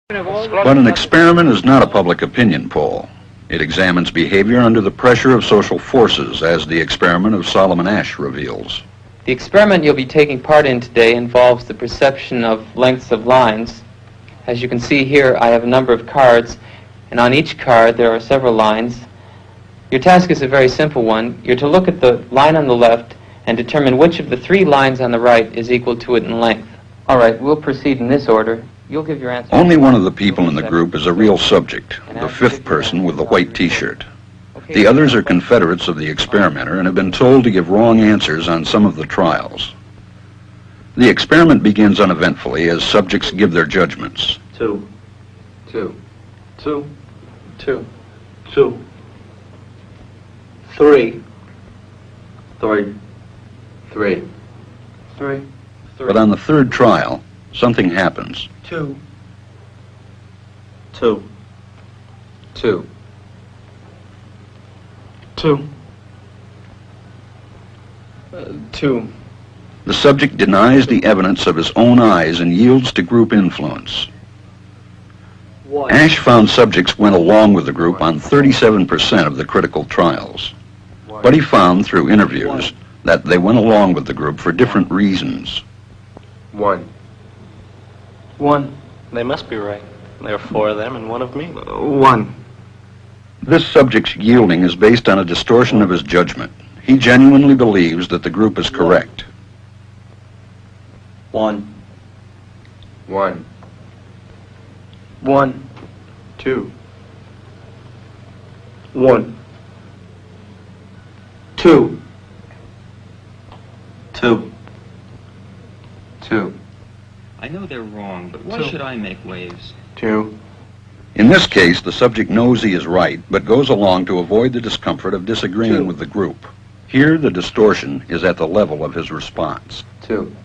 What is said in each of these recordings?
But an experiment is not a public opinion poll. It examines behavior under the pressure of social forces, as the experiment of Solomon Asch reveals. The experiment you'll be taking part in today involves the perception of lengths of lines. As you can see here, I have a number of cards, and on each card there are several lines. Your task is a very simple one. You're to look at the line on the left and determine which of the three lines on the right is equal to it in length. All right, we'll proceed in this order. You'll give your answer. Only one of the people in the group is a real subject, the fifth person with the white T-shirt. The others are confederates of the experimenter and have been told to give wrong answers on some of the trials. The experiment begins uneventfully as subjects give their judgments. Two. 3. 3. But on the third trial, something happens. 2. 2. The subject denies the evidence of his own eyes and yields to group influence. Asch found subjects went along with the group on 37% of the critical trials. But he found through interviews that they went along with the group for different reasons. 1. They must be right. There are 4 of them and 1 of me. 1. This subject's yielding is based on a distortion of his judgment. He genuinely believes that the group is correct. 1. 2. 1. 2. 2. I know they're wrong, but why should I make waves? 2. In this case, the subject knows he is right, but goes along to avoid the discomfort of disagreeing with the group. Here, the distortion is at the level of his response. 2.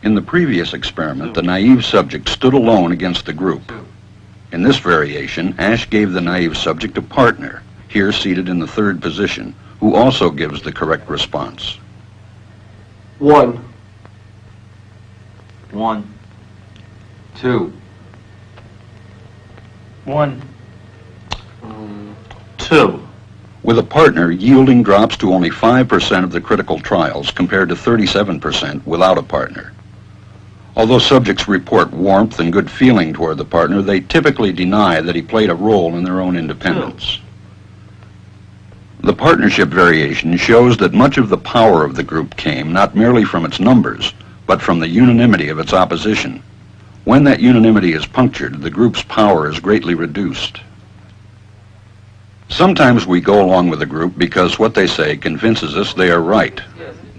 In the previous experiment, the naive subject stood alone against the group. In this variation, Asch gave the naive subject a partner, here seated in the third position, who also gives the correct response. 1. 2. 2. With a partner, yielding drops to only 5% of the critical trials compared to 37% without a partner. Although subjects report warmth and good feeling toward the partner, they typically deny that he played a role in their own independence. The partnership variation shows that much of the power of the group came not merely from its numbers, but from the unanimity of its opposition. When that unanimity is punctured, the group's power is greatly reduced. Sometimes we go along with the group because what they say convinces us they are right.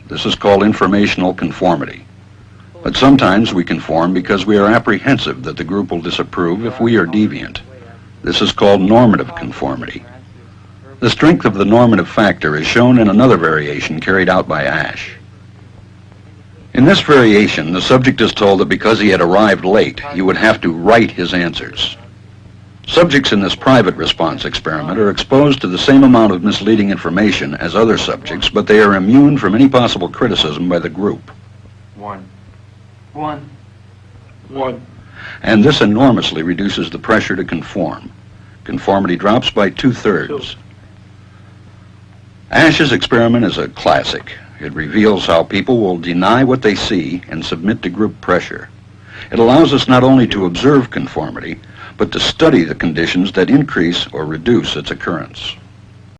This is called informational conformity. But sometimes we conform because we are apprehensive that the group will disapprove if we are deviant. This is called normative conformity. The strength of the normative factor is shown in another variation carried out by Asch. In this variation, the subject is told that because he had arrived late, he would have to write his answers. Subjects in this private response experiment are exposed to the same amount of misleading information as other subjects, but they are immune from any possible criticism by the group. 1. And this enormously reduces the pressure to conform. Conformity drops by 2/3. Asch's experiment is a classic. It reveals how people will deny what they see and submit to group pressure. It allows us not only to observe conformity, but to study the conditions that increase or reduce its occurrence.